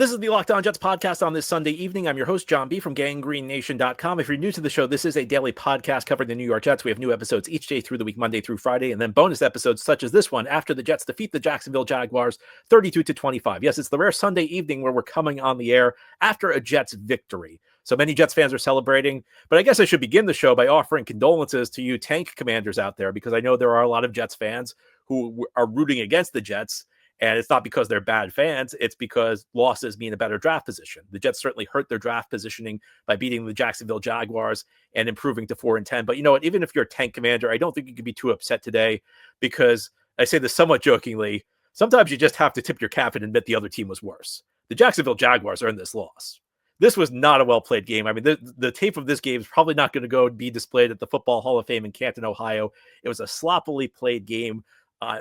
This is the Locked On Jets podcast on this Sunday evening. I'm your host, John B. from GangGreenNation.com. If you're new to the show, this is a daily podcast covering the New York Jets. We have new episodes each day through the week, Monday through Friday, and then bonus episodes such as this one after the Jets defeat the Jacksonville Jaguars 32-25. Yes, it's the rare Sunday evening where we're coming on the air after a Jets victory. So many Jets fans are celebrating, but I guess I should begin the show by offering condolences to you tank commanders out there, because I know there are a lot of Jets fans who are rooting against the Jets. And it's not because they're bad fans. It's because losses mean a better draft position. The Jets certainly hurt their draft positioning by beating the Jacksonville Jaguars and improving to 4-10. But you know what? Even if you're a tank commander, I don't think you can be too upset today, because I say this somewhat jokingly. Sometimes you just have to tip your cap and admit the other team was worse. The Jacksonville Jaguars earned this loss. This was not a well-played game. I mean, the tape of this game is probably not going to be displayed at the Football Hall of Fame in Canton, Ohio. It was a sloppily played game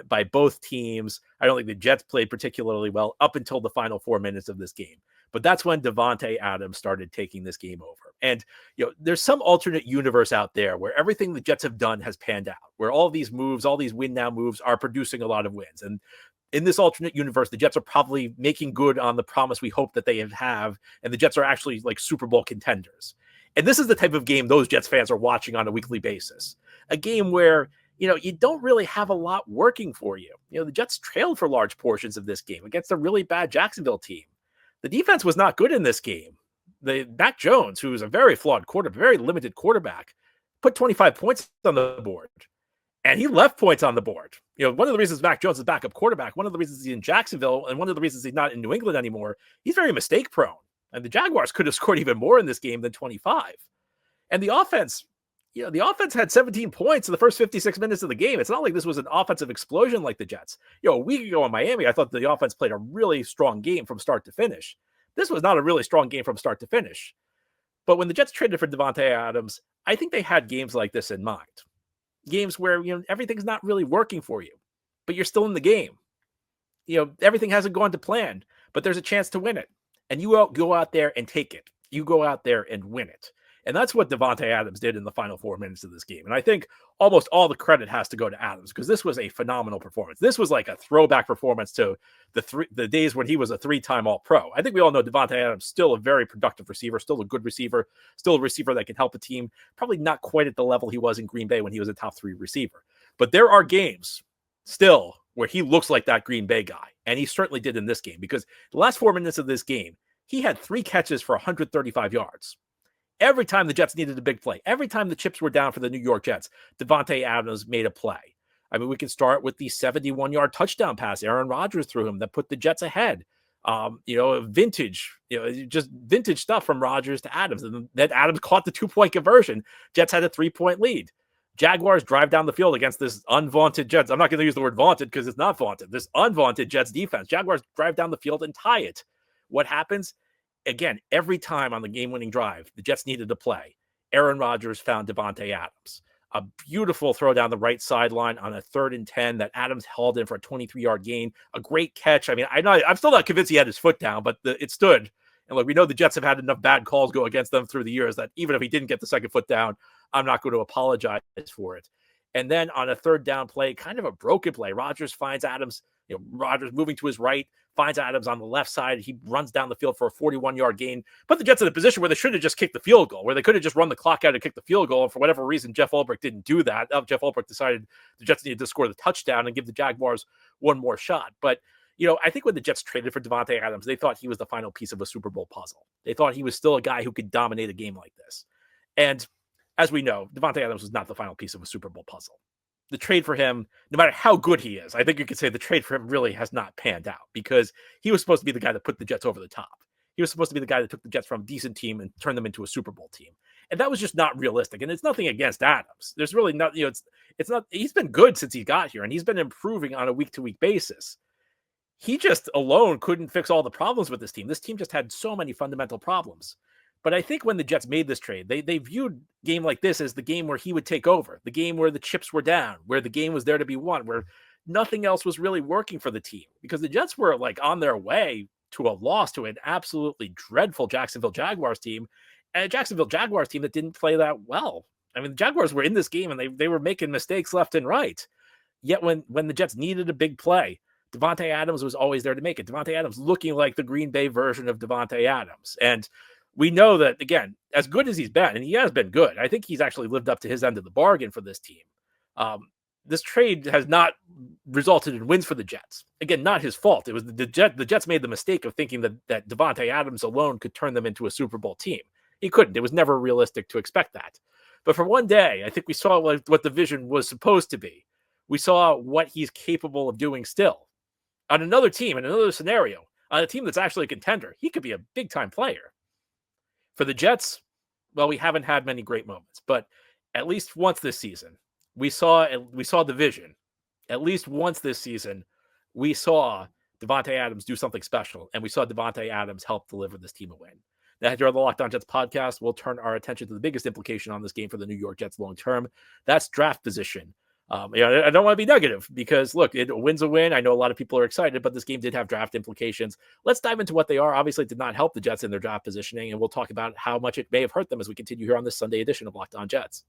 by both teams. I don't think the Jets played particularly well up until the final 4 minutes of this game. But that's when Davante Adams started taking this game over. And, you know, there's some alternate universe out there where everything the Jets have done has panned out, where all these moves, all these win now moves are producing a lot of wins. And in this alternate universe, the Jets are probably making good on the promise we hope that they have. And the Jets are actually like Super Bowl contenders. And this is the type of game those Jets fans are watching on a weekly basis. A game where, you know, you don't really have a lot working for you. You know, the Jets trailed for large portions of this game against a really bad Jacksonville team. The defense was not good in this game. Mac Jones, who is a very flawed quarterback, very limited quarterback, put 25 points on the board. And he left points on the board. You know, one of the reasons Mac Jones is backup quarterback, one of the reasons he's in Jacksonville, and one of the reasons he's not in New England anymore, he's very mistake prone. And the Jaguars could have scored even more in this game than 25. And the offense, you know, the offense had 17 points in the first 56 minutes of the game. It's not like this was an offensive explosion like the Jets. You know, a week ago in Miami, I thought the offense played a really strong game from start to finish. This was not a really strong game from start to finish. But when the Jets traded for Davante Adams, I think they had games like this in mind. Games where, you know, everything's not really working for you, but you're still in the game. You know, everything hasn't gone to plan, but there's a chance to win it. And you go out there and take it. You go out there and win it. And that's what Davante Adams did in the final 4 minutes of this game. And I think almost all the credit has to go to Adams, because this was a phenomenal performance. This was like a throwback performance to the days when he was a 3-time All-Pro. I think we all know Davante Adams still a very productive receiver, still a good receiver, still a receiver that can help a team. Probably not quite at the level he was in Green Bay when he was a top 3 receiver. But there are games still where he looks like that Green Bay guy. And he certainly did in this game, because the last 4 minutes of this game, he had 3 catches for 135 yards. Every time the Jets needed a big play, every time the chips were down for the New York Jets, Davante Adams made a play. I mean, we can start with the 71-yard touchdown pass Aaron Rodgers threw him that put the Jets ahead. You know, vintage stuff from Rodgers to Adams. And then Adams caught the 2-point conversion. Jets had a 3-point lead. Jaguars drive down the field against this unvaunted Jets. I'm not going to use the word vaunted because it's not vaunted. This unvaunted Jets defense. Jaguars drive down the field and tie it. What happens? Again, every time on the game-winning drive, the Jets needed to play. Aaron Rodgers found Davante Adams. A beautiful throw down the right sideline on a 3rd and 10 that Adams hauled in for a 23-yard gain. A great catch. I mean, I'm still not convinced he had his foot down, but it stood. And look, we know the Jets have had enough bad calls go against them through the years that even if he didn't get the second foot down, I'm not going to apologize for it. And then on a 3rd down play, kind of a broken play, Rodgers finds Adams. You know, Rodgers moving to his right, finds Adams on the left side. He runs down the field for a 41-yard gain. Put the Jets in a position where they should have just kicked the field goal, where they could have just run the clock out and kicked the field goal. And for whatever reason, Jeff Ulbrich didn't do that. Jeff Ulbrich decided the Jets needed to score the touchdown and give the Jaguars one more shot. But, you know, I think when the Jets traded for Davante Adams, they thought he was the final piece of a Super Bowl puzzle. They thought he was still a guy who could dominate a game like this. And as we know, Davante Adams was not the final piece of a Super Bowl puzzle. The trade for him, no matter how good he is, I think you could say the trade for him really has not panned out, because he was supposed to be the guy that put the Jets over the top. He was supposed to be the guy that took the Jets from a decent team and turned them into a Super Bowl team. And that was just not realistic. And it's nothing against Adams. There's really not, you know, it's not, he's been good since he got here, and he's been improving on a week-to-week basis. He just alone couldn't fix all the problems with this team. This team just had so many fundamental problems. But I think when the Jets made this trade, they viewed a game like this as the game where he would take over, the game where the chips were down, where the game was there to be won, where nothing else was really working for the team, because the Jets were like on their way to a loss to an absolutely dreadful Jacksonville Jaguars team, and a Jacksonville Jaguars team that didn't play that well. I mean, the Jaguars were in this game and they were making mistakes left and right. Yet when the Jets needed a big play, Davante Adams was always there to make it. Davante Adams looking like the Green Bay version of Davante Adams. And we know that, again, as good as he's been, and he has been good, I think he's actually lived up to his end of the bargain for this team. This trade has not resulted in wins for the Jets. Again, not his fault. It was the Jets made the mistake of thinking that Davante Adams alone could turn them into a Super Bowl team. He couldn't. It was never realistic to expect that. But for one day, I think we saw what the vision was supposed to be. We saw what he's capable of doing still. On another team, in another scenario, on a team that's actually a contender, he could be a big-time player. For the Jets, well, we haven't had many great moments, but at least once this season, we saw the vision. At least once this season, we saw Davante Adams do something special, and we saw Davante Adams help deliver this team a win. Now, here on the Locked On Jets podcast, we'll turn our attention to the biggest implication on this game for the New York Jets long term. That's draft position. I don't want to be negative because, look, a win's a win. I know a lot of people are excited, but this game did have draft implications. Let's dive into what they are. Obviously, it did not help the Jets in their draft positioning, and we'll talk about how much it may have hurt them as we continue here on this Sunday edition of Locked On Jets.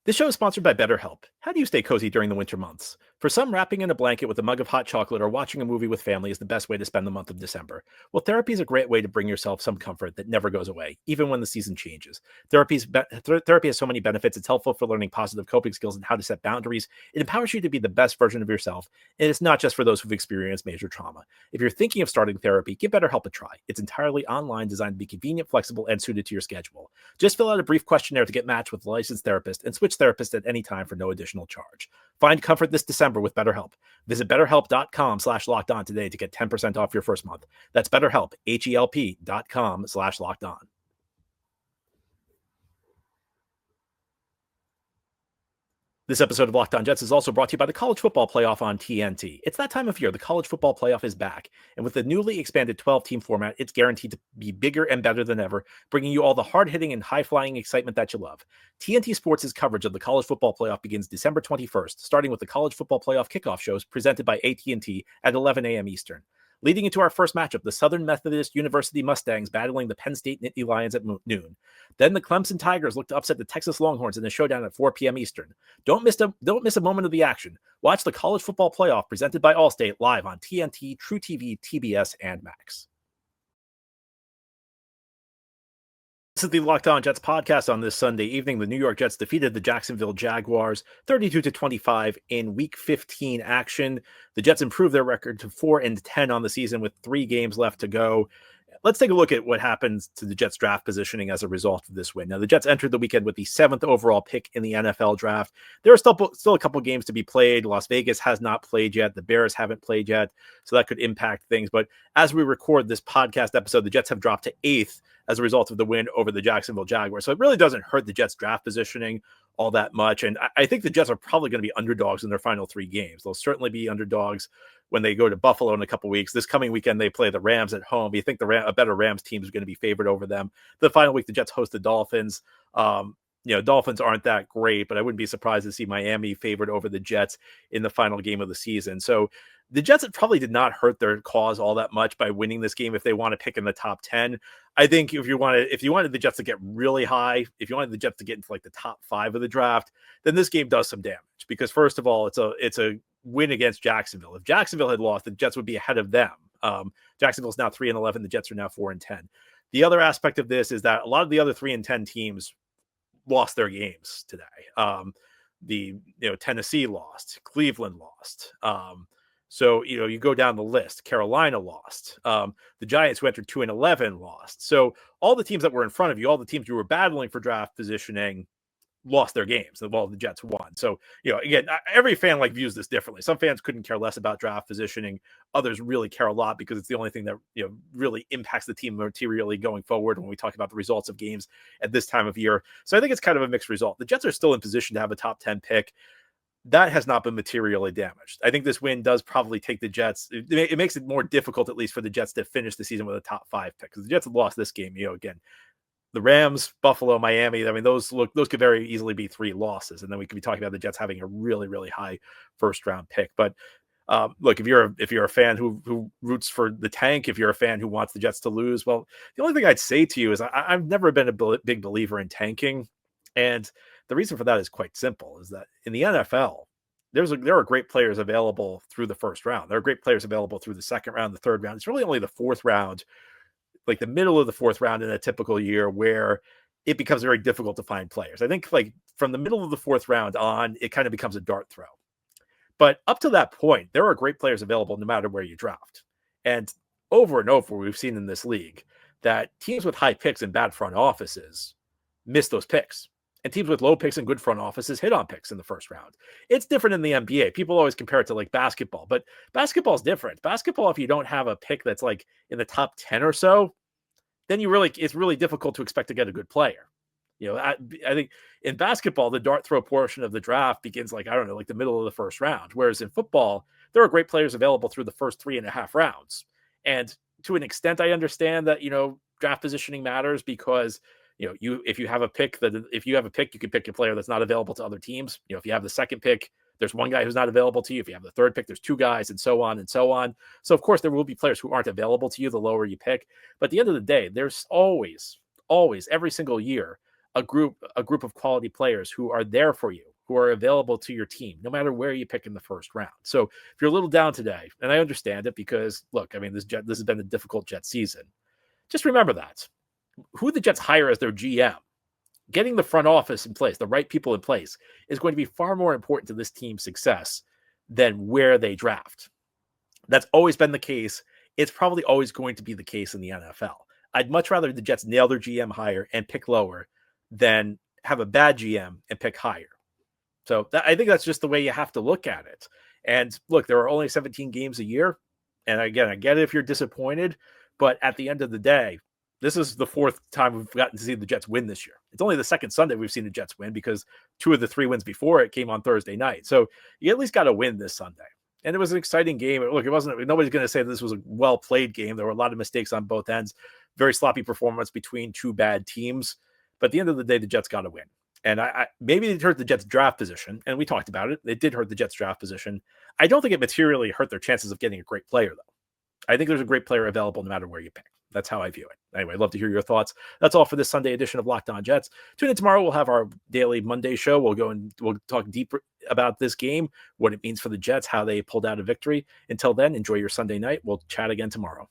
This show is sponsored by BetterHelp. How do you stay cozy during the winter months? For some, wrapping in a blanket with a mug of hot chocolate or watching a movie with family is the best way to spend the month of December. Well, therapy is a great way to bring yourself some comfort that never goes away, even when the season changes. Therapy has so many benefits. It's helpful for learning positive coping skills and how to set boundaries. It empowers you to be the best version of yourself, and it's not just for those who've experienced major trauma. If you're thinking of starting therapy, give BetterHelp a try. It's entirely online, designed to be convenient, flexible, and suited to your schedule. Just fill out a brief questionnaire to get matched with a licensed therapist and switch therapists at any time for no additional charge. Find comfort this December with BetterHelp. Visit BetterHelp.com/LockedOn today to get 10% off your first month. That's BetterHelp, HELP.com/LockedOn. This episode of Locked On Jets is also brought to you by the College Football Playoff on TNT. It's that time of year. The College Football Playoff is back. And with the newly expanded 12-team format, it's guaranteed to be bigger and better than ever, bringing you all the hard-hitting and high-flying excitement that you love. TNT Sports' coverage of the College Football Playoff begins December 21st, starting with the College Football Playoff kickoff shows presented by AT&T at 11 a.m. Eastern. Leading into our first matchup, the Southern Methodist University Mustangs battling the Penn State Nittany Lions at noon. Then the Clemson Tigers look to upset the Texas Longhorns in a showdown at 4 p.m. Eastern. Don't miss a moment of the action. Watch the College Football Playoff presented by Allstate live on TNT, True TV, TBS, and Max. This is the Locked On Jets podcast. On this Sunday evening, the New York Jets defeated the Jacksonville Jaguars 32-25 in Week 15 action. The Jets improved their record to 4-10 on the season with 3 games left to go. Let's take a look at what happens to the Jets draft positioning as a result of this win. Now, the Jets entered the weekend with the 7th overall pick in the NFL draft. There are still a couple games to be played. Las Vegas has not played yet. The Bears haven't played yet, so that could impact things. But as we record this podcast episode, the Jets have dropped to 8th as a result of the win over the Jacksonville Jaguars. So it really doesn't hurt the Jets draft positioning all that much. And I think the Jets are probably going to be underdogs in their final 3 games. They'll certainly be underdogs when they go to Buffalo in a couple weeks. This coming weekend, they play the Rams at home. You think a better Rams team is going to be favored over them. The final week, the Jets host the Dolphins. Dolphins aren't that great, but I wouldn't be surprised to see Miami favored over the Jets in the final game of the season. So the Jets probably did not hurt their cause all that much by winning this game if they want to pick in the top 10. I think if you wanted the Jets to get really high, if you wanted the Jets to get into like the top 5 of the draft, then this game does some damage because first of all, it's a win against Jacksonville. If Jacksonville had lost, the Jets would be ahead of them. Jacksonville's now 3-11. The Jets are now 4-10. The other aspect of this is that a lot of the other 3-10 teams lost their games today. Tennessee lost, Cleveland lost. So, you go down the list. Carolina lost. The Giants, who entered 2-11, lost. So all the teams that were in front of you, all the teams you were battling for draft positioning, lost their games. Well, the Jets won. So, again, every fan views this differently. Some fans couldn't care less about draft positioning. Others really care a lot because it's the only thing that, really impacts the team materially going forward when we talk about the results of games at this time of year. So I think it's kind of a mixed result. The Jets are still in position to have a top 10 pick. That has not been materially damaged. I think this win does probably take the Jets. It makes it more difficult, at least for the Jets, to finish the season with a top 5 pick. Because the Jets have lost this game, again, the Rams, Buffalo, Miami. I mean, those could very easily be 3 losses. And then we could be talking about the Jets having a really, really high first round pick. But look, if you're a fan who roots for the tank, if you're a fan who wants the Jets to lose, well, the only thing I'd say to you is I've never been a big believer in tanking. And the reason for that is quite simple, is that in the NFL, there are great players available through the first round. There are great players available through the second round, the third round. It's really only the fourth round, like the middle of the fourth round in a typical year, where it becomes very difficult to find players. I think like from the middle of the fourth round on, it kind of becomes a dart throw. But up to that point, there are great players available no matter where you draft. And over, we've seen in this league that teams with high picks and bad front offices miss those picks. And teams with low picks and good front offices hit on picks in the first round. It's different in the NBA. People always compare it to like basketball, but basketball is different. Basketball, if you don't have a pick that's like in the top 10 or so, then it's really difficult to expect to get a good player. You know, I think in basketball, the dart throw portion of the draft begins like, I don't know, like the middle of the first round. Whereas in football, there are great players available through the first 3.5 rounds. And to an extent, I understand that, you know, draft positioning matters because, you know, if you have a pick, you can pick a player that's not available to other teams. You know, if you have the second pick, there's one guy who's not available to you. If you have the third pick, there's two guys, and so on and so on. So of course there will be players who aren't available to you the lower you pick. But at the end of the day, there's always every single year a group of quality players who are there for you, who are available to your team, no matter where you pick in the first round. So if you're a little down today, and I understand it because look, I mean, this has been a difficult Jets season. Just remember that who the Jets hire as their GM, getting the front office in place, the right people in place, is going to be far more important to this team's success than where they draft. That's always been the case. It's probably always going to be the case in the NFL. I'd much rather the Jets nail their GM hire and pick lower than have a bad GM and pick higher. So I think that's just the way you have to look at it. And look, there are only 17 games a year. And again, I get it if you're disappointed, but at the end of the day, this is the fourth time we've gotten to see the Jets win this year. It's only the second Sunday we've seen the Jets win because 2 of the 3 wins before it came on Thursday night. So you at least got to win this Sunday. And it was an exciting game. Look, nobody's going to say this was a well-played game. There were a lot of mistakes on both ends. Very sloppy performance between two bad teams. But at the end of the day, the Jets got to win. And maybe it hurt the Jets' draft position. And we talked about it. It did hurt the Jets' draft position. I don't think it materially hurt their chances of getting a great player, though. I think there's a great player available no matter where you pick. That's how I view it. Anyway, I'd love to hear your thoughts. That's all for this Sunday edition of Locked On Jets. Tune in tomorrow. We'll have our daily Monday show. We'll talk deeper about this game, what it means for the Jets, how they pulled out a victory. Until then, enjoy your Sunday night. We'll chat again tomorrow.